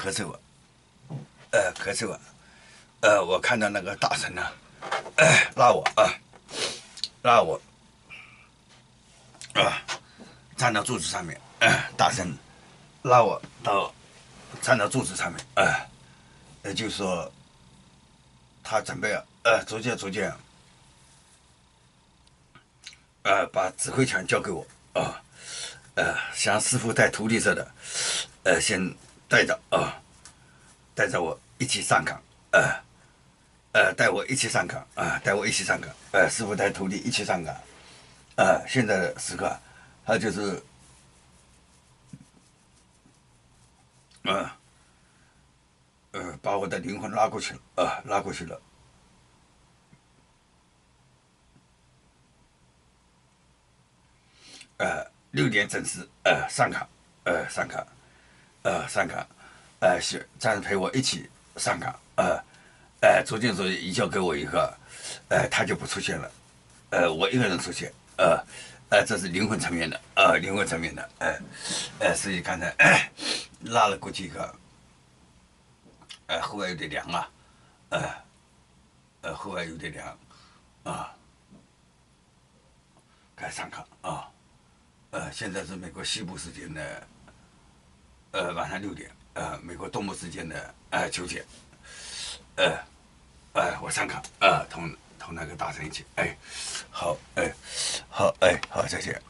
咳嗽啊，咳嗽啊，我看到那个大神呢、拉我啊，拉我啊，站到柱子上面，大神拉我到站到柱子上面，也就是说，他准备逐渐把指挥权交给我啊，像师傅带徒弟似的，先带着我一起上岗，带我一起上岗带我一起上岗，师傅带徒弟一起上岗，现在的时刻，他就是把我的灵魂拉过去了拉过去了。6点准时上岗，上岗，上岗，这样陪我一起上岗，逐渐移交给我以后，他就不出现了，我一个人出现，这是灵魂层面的，灵魂层面的，所以刚才拉了过去以后，后外有点凉啊，后外有点凉啊，该上岗啊。现在是美国西部时间的晚上6点，美国东部时间的9点，我上岗同那个大神一起，好，好，好，再见，